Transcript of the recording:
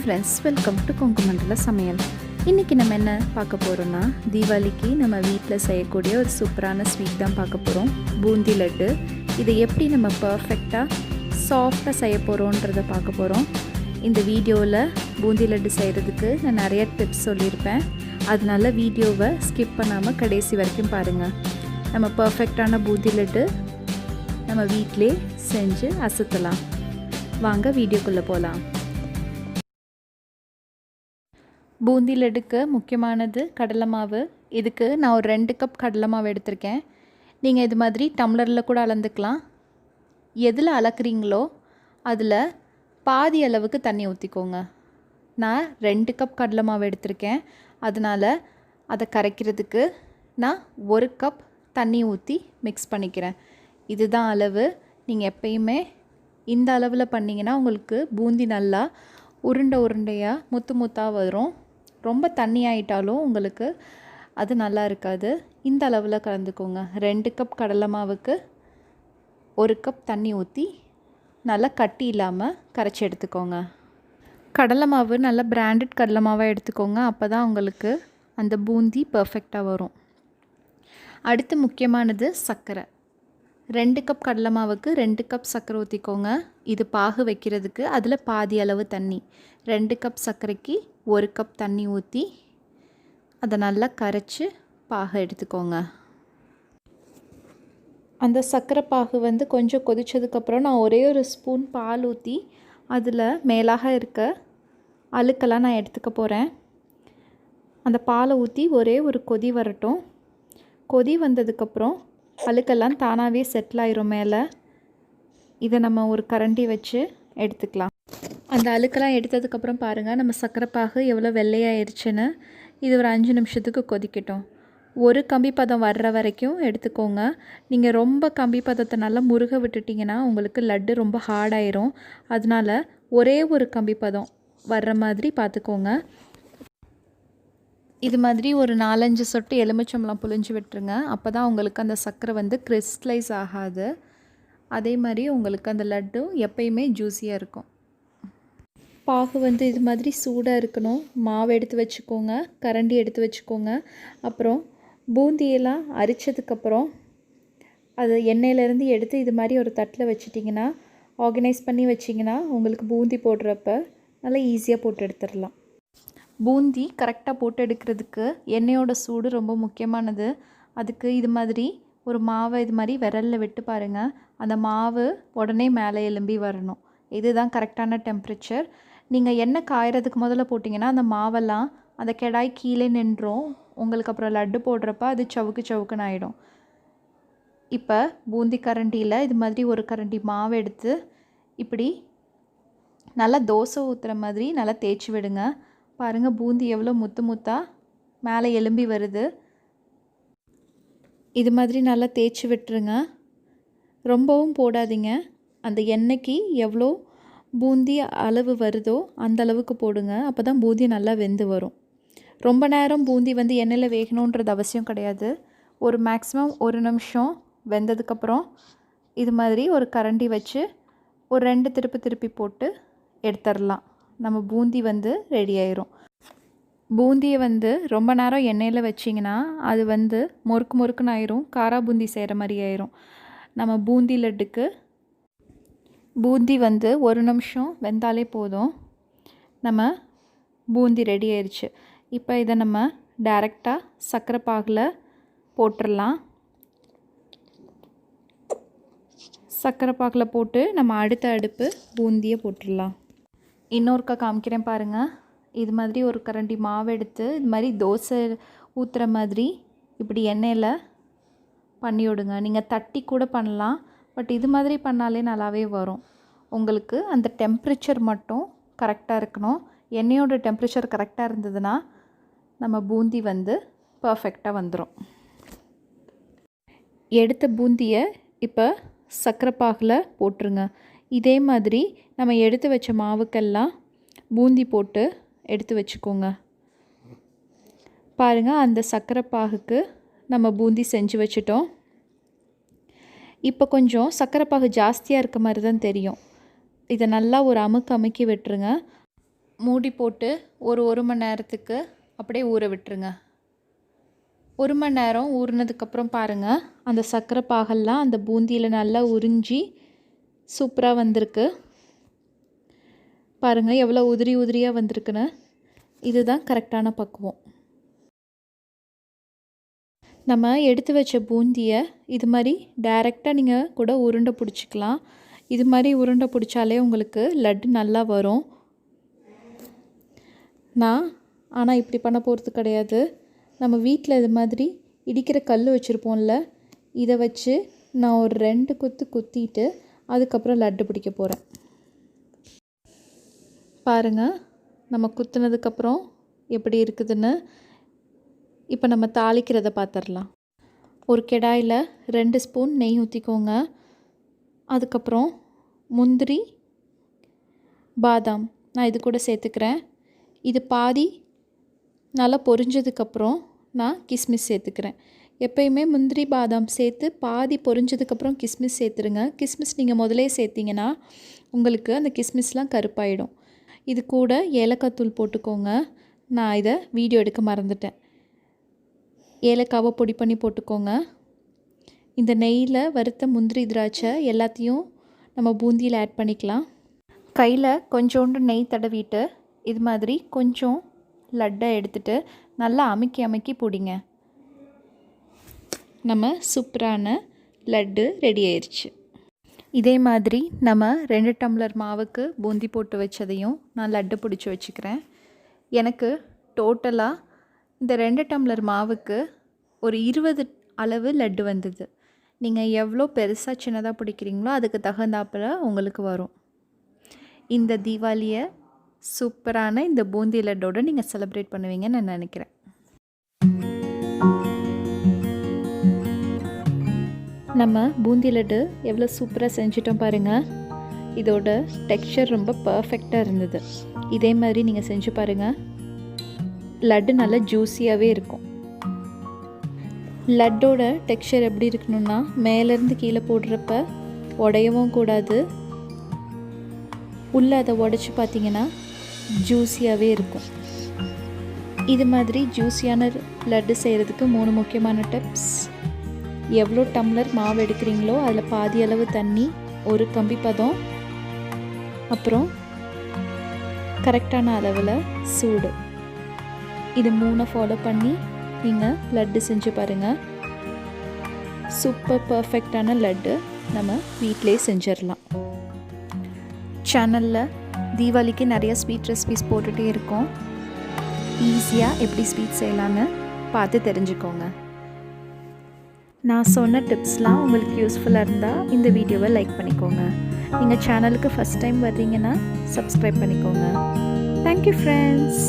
Friends, welcome to Kongumandala Samayal. இன்றைக்கி நம்ம என்ன பார்க்க போகிறோன்னா, தீபாவளிக்கு நம்ம வீட்டில் செய்யக்கூடிய ஒரு சூப்பரான ஸ்வீட் தான் பார்க்க போகிறோம். பூந்தி லட்டு. இதை எப்படி நம்ம பர்ஃபெக்டாக சாஃப்டாக செய்ய போகிறோன்றதை பார்க்க போகிறோம். இந்த வீடியோவில் பூந்தி லட்டு செய்கிறதுக்கு நான் நிறைய டிப்ஸ் சொல்லியிருப்பேன். அதனால வீடியோவை ஸ்கிப் பண்ணாமல் கடைசி வரைக்கும் பாருங்கள். நம்ம பர்ஃபெக்டான பூந்தி லட்டு நம்ம வீட்டிலே செஞ்சு அசத்தலாம். வாங்க வீடியோக்குள்ளே போகலாம். பூந்தி லட்டுக்கு முக்கியமானது கடலை மாவு. இதுக்கு நான் ஒரு 2 கப் கடலை மாவு எடுத்திருக்கேன். நீங்கள் இது மாதிரி டம்ளரில் கூட அளந்துக்கலாம். எதில் அளக்குறீங்களோ அதில் பாதி அளவுக்கு தண்ணி ஊற்றிக்கோங்க. நான் 2 கப் கடலை மாவு எடுத்திருக்கேன். அதனால் அதை கரைக்கிறதுக்கு நான் 1 கப் தண்ணி ஊற்றி மிக்ஸ் பண்ணிக்கிறேன். இதுதான் அளவு. நீங்கள் எப்பயுமே இந்த அளவில் பண்ணிங்கன்னா உங்களுக்கு பூந்தி நல்லா உருண்டையாக முத்து முத்தாக வரும். ரொம்ப தண்ணி ஆகிட்டாலும் உங்களுக்கு அது நல்லா இருக்காது. இந்த அளவில் கலந்துக்கோங்க. 2 கப் கடலை மாவுக்கு 1 கப் தண்ணி ஊற்றி நல்லா கட்டி இல்லாமல் கரைச்சி எடுத்துக்கோங்க. கடலை மாவு நல்லா பிராண்டட் கடலை மாவாக எடுத்துக்கோங்க. அப்போ தான் உங்களுக்கு அந்த பூந்தி பர்ஃபெக்டாக வரும். அடுத்து முக்கியமானது சர்க்கரை. 2 கப் கடலை மாவுக்கு 2 கப் சர்க்கரை ஊற்றிக்கோங்க. இது பாகு வைக்கிறதுக்கு அதில் பாதி அளவு தண்ணி. 2 கப் சர்க்கரைக்கு 1 கப் தண்ணி ஊற்றி அதை நல்லா கரைச்சி பாகு எடுத்துக்கோங்க. அந்த சர்க்கரை பாகு கொஞ்சம் கொதித்ததுக்கப்புறம் நான் ஒரே ஒரு ஸ்பூன் பால் ஊற்றி அதில் மேலாக இருக்க அழுக்கெல்லாம் நான் எடுத்துக்க போகிறேன். அந்த பாலை ஊற்றி ஒரே ஒரு கொதி வரட்டும். கொதி வந்ததுக்கப்புறம் அழுக்கெல்லாம் தானாகவே செட்டில் ஆயிரும் மேலே. இதை நம்ம ஒரு கரண்டி வச்சு எடுத்துக்கலாம். அந்த அழுக்கெல்லாம் எடுத்ததுக்கப்புறம் பாருங்கள், நம்ம சர்க்கரை பாகு எவ்வளோ வெள்ளையாயிருச்சுன்னு. இது ஒரு 5 நிமிஷத்துக்கு கொதிக்கட்டும். ஒரு கம்பி பதம் வர்ற வரைக்கும் எடுத்துக்கோங்க. நீங்கள் ரொம்ப கம்பி பதத்தை நல்லா முருக விட்டுட்டிங்கன்னா உங்களுக்கு லட்டு ரொம்ப ஹார்டாயிரும். அதனால் ஒரே ஒரு கம்பி பதம் வர்ற மாதிரி பார்த்துக்கோங்க. இது மாதிரி ஒரு 4-5 சொட்டு எலுமிச்சம்பழம் புழிஞ்சு விட்டுருங்க. அப்போ தான் உங்களுக்கு அந்த சர்க்கரை கிறிஸ்டலைஸ் ஆகாது. அதே மாதிரி உங்களுக்கு அந்த லட்டு எப்பயுமே ஜூஸியாக இருக்கும். பாகு இது மாதிரி சூடாக இருக்கணும். மாவு எடுத்து வச்சுக்கோங்க, கரண்டி எடுத்து வச்சுக்கோங்க. அப்புறம் பூந்தியெல்லாம் அரிச்சதுக்கப்புறம் அது எண்ணெயிலேருந்து எடுத்து இது மாதிரி ஒரு தட்டில் வச்சிட்டிங்கன்னா, ஆர்கனைஸ் பண்ணி வச்சிங்கன்னா உங்களுக்கு பூந்தி போடுறப்ப நல்லா ஈஸியாக போட்டு எடுத்துடலாம். பூந்தி கரெக்டாக போட்டு எடுக்கிறதுக்கு எண்ணெயோட சூடு ரொம்ப முக்கியமானது. அதுக்கு இது மாதிரி ஒரு மாவை இது மாதிரி விரலில் விட்டு பாருங்கள். அந்த மாவு உடனே மேலே எலும்பி வரணும். இதுதான் கரெக்டான டெம்பரேச்சர். நீங்கள் எண்ணெய் காயறதுக்கு முதல்ல போட்டிங்கன்னா அந்த மாவெல்லாம் அந்த கெடாய் கீழே நின்றும். உங்களுக்கு அப்புறம் லட்டு போடுறப்ப அது சவுக்குன்னு ஆகிடும். இப்போ பூந்தி கரண்டியில் இது மாதிரி ஒரு கரண்டி மாவு எடுத்து இப்படி நல்லா தோசை ஊற்றுற மாதிரி நல்லா தேய்ச்சி விடுங்க. பாருங்கள், பூந்தி எவ்வளோ முத்தாக மேலே எலும்பி வருது. இது மாதிரி நல்லா தேய்ச்சி விட்டுருங்க. ரொம்பவும் போடாதீங்க. அந்த எண்ணெய்க்கு எவ்வளோ பூந்தி அளவு வருதோ அந்த அளவுக்கு போடுங்க. அப்போ தான் பூந்தி நல்லா வெந்து வரும். ரொம்ப நேரம் பூந்தி எண்ணெயில் வேகணுன்றது அவசியம் கிடையாது. ஒரு மேக்ஸிமம் 1 நிமிஷம் வெந்ததுக்கப்புறம் இது மாதிரி ஒரு கரண்டி வச்சு ஒரு 2 திருப்பி போட்டு எடுத்துடலாம். நம்ம பூந்தி ரெடி ஆயிரும். பூந்தியை ரொம்ப நேரம் எண்ணெயில் வச்சிங்கன்னா அது முறுக்குன்னு ஆயிரும். காரா பூந்தி செய்கிற மாதிரி ஆயிரும். நம்ம பூந்தி லட்டுக்கு பூந்தி 1 நிமிஷம் வெந்தாலே போதும். நம்ம பூந்தி ரெடி ஆயிடுச்சு. இப்போ இதை நம்ம டைரெக்டாக சர்க்கரை பாகில் போட்டுடலாம். சர்க்கரை பாகில் போட்டு நம்ம அடுப்பு பூந்தியை போட்டுடலாம். இன்னொருக்கா காமிக்கிறேன் பாருங்கள். இது மாதிரி ஒரு கரண்டி மாவு எடுத்து இது மாதிரி தோசை ஊற்றுற மாதிரி இப்படி எண்ணெயில் பண்ணி விடுங்க. நீங்கள் தட்டி கூட பண்ணலாம். பட் இது மாதிரி பண்ணாலே நல்லாவே வரும். உங்களுக்கு அந்த டெம்பரேச்சர் மட்டும் கரெக்டாக இருக்கணும். எண்ணெயோட டெம்பரேச்சர் கரெக்டாக இருந்ததுன்னா நம்ம பூந்தி பர்ஃபெக்டாக வந்துடும். எடுத்த பூந்தியை இப்போ சர்க்கரை பாகில் போட்டுருங்க. இதே மாதிரி நம்ம எடுத்து வச்ச மாவுக்கெல்லாம் பூந்தி போட்டு எடுத்து வச்சுக்கோங்க. பாருங்கள், அந்த சர்க்கரை பாகுக்கு நம்ம பூந்தி செஞ்சு வச்சிட்டோம். இப்போ கொஞ்சம் சர்க்கரை பாகு ஜாஸ்தியாக இருக்க மாதிரி தான் தெரியும். இதை நல்லா ஒரு அமுக்கி விட்டுருங்க. மூடி போட்டு ஒரு மணி நேரத்துக்கு அப்படியே ஊற விட்டுருங்க. 1 மணி நேரம் ஊறினதுக்கப்புறம் பாருங்கள், அந்த சர்க்கரை பாகெல்லாம் அந்த பூந்தியில் நல்லா உறிஞ்சி சூப்பராக வந்திருக்கு. பாருங்கள் எவ்வளோ உதிரி உதிரியாக வந்திருக்குன்னு. இதுதான் கரெக்டான பக்குவம். நம்ம எடுத்து வச்ச பூந்தியை இது மாதிரி டைரெக்டாக நீங்கள் கூட உருண்டை பிடிச்சிக்கலாம். இது மாதிரி உருண்டை பிடிச்சாலே உங்களுக்கு லட்டு நல்லா வரும். ஆனால் இப்படி பண்ண போகிறது கிடையாது. நம்ம வீட்டில் இது மாதிரி இடிக்கிற கல் வச்சுருப்போம்ல, இதை வச்சு நான் ஒரு 2 குத்து குத்திட்டு அதுக்கப்புறம் லட்டு பிடிக்க போகிறேன். பாருங்கள் நம்ம குத்துனதுக்கப்புறம் எப்படி இருக்குதுன்னு. இப்போ நம்ம தாளிக்கிறத பார்த்துடலாம். ஒரு கடாயில் 2 ஸ்பூன் நெய் ஊற்றிக்கோங்க. அதுக்கப்புறம் முந்திரி, பாதாம் நான் இது கூட சேர்த்துக்கிறேன். இது பாதி நல்லா பொரிஞ்சதுக்கப்புறம் நான் கிஸ்மிஸ் சேர்த்துக்கிறேன். எப்பயுமே முந்திரி பாதாம் சேர்த்து பாதி பொரிஞ்சதுக்கப்புறம் கிஸ்மிஸ் சேர்த்துருங்க. கிஸ்மிஸ் நீங்கள் முதலே சேர்த்திங்கன்னா உங்களுக்கு அந்த கிஸ்மிஸ்லாம் கருப்பாயிடும். இது கூட ஏலக்காய் தூள் போட்டுக்கோங்க. நான் இதை வீடியோ எடுக்க மறந்துட்டேன். ஏலக்காவை பொடி பண்ணி போட்டுக்கோங்க. இந்த நெய்யில் வறுத்த முந்திரி திராட்சை எல்லாத்தையும் நம்ம பூந்தியில் ஆட் பண்ணிக்கலாம். கையில் கொஞ்சோண்டு நெய் தடவிட்டு இது மாதிரி கொஞ்சம் லட்டை எடுத்துகிட்டு நல்லா அமுக்கி பிடிங்க. நம்ம சூப்பரான லட்டு ரெடி ஆயிடுச்சு. இதே மாதிரி நம்ம 2 டம்ளர் மாவுக்கு பூந்தி போட்டு வச்சதையும் நான் லட்டு பிடிச்சி வச்சுக்கிறேன். எனக்கு டோட்டலாக இந்த 2 டம்ளர் மாவுக்கு ஒரு 20 அளவு லட்டு வந்தது. நீங்கள் எவ்வளோ பெருசாக சின்னதாக பிடிக்கிறீங்களோ அதுக்கு தகுந்தாப்பில் உங்களுக்கு வரும். இந்த தீபாவளியை சூப்பரான இந்த பூந்தி லட்டோடு நீங்கள் செலிப்ரேட் பண்ணுவீங்கன்னு நான் நினைக்கிறேன். நம்ம பூந்தி லட்டு எவ்வளோ சூப்பராக செஞ்சிட்டோம் பாருங்கள். இதோட டெக்ஸ்சர் ரொம்ப பர்ஃபெக்டாக இருந்தது. இதே மாதிரி நீங்கள் செஞ்சு பாருங்கள். லட்டு நல்லா ஜூஸியாகவே இருக்கும். லட்டோட டெக்ஸ்சர் எப்படி இருக்கணும்னா மேலேருந்து கீழே போடுறப்ப உடையவும் கூடாது. உள்ளே அதை உடச்சி பார்த்தீங்கன்னா ஜூஸியாகவே இருக்கும். இது மாதிரி ஜூஸியான லட்டு செய்கிறதுக்கு 3 முக்கியமான டிப்ஸ். எவ்வளோ டம்ளர் மாவு எடுக்கிறீங்களோ அதில் பாதி அளவு தண்ணி, ஒரு கம்பி பதம், அப்புறம் கரெக்டான அளவில் சூடு. இது 3 ஃபாலோ பண்ணி நீங்கள் லட்டு செஞ்சு பாருங்கள். சூப்பர் பர்ஃபெக்டான லட்டு நம்ம வீட்டிலே செஞ்சிடலாம். சேனலில் தீபாவளிக்கு நிறைய ஸ்வீட் ரெசிபிஸ் போட்டுகிட்டே இருக்கோம். ஈஸியாக எப்படி ஸ்வீட் செய்யலான்னு பார்த்து தெரிஞ்சுக்கோங்க. நான் சொன்ன டிப்ஸ்லாம் உங்களுக்கு யூஸ்ஃபுல்லாக இருந்தால் இந்த வீடியோவை லைக் பண்ணிக்கோங்க. நீங்கள் சேனலுக்கு ஃபஸ்ட் டைம் வர்றீங்கன்னா சப்ஸ்கிரைப் பண்ணிக்கோங்க. Thank you friends.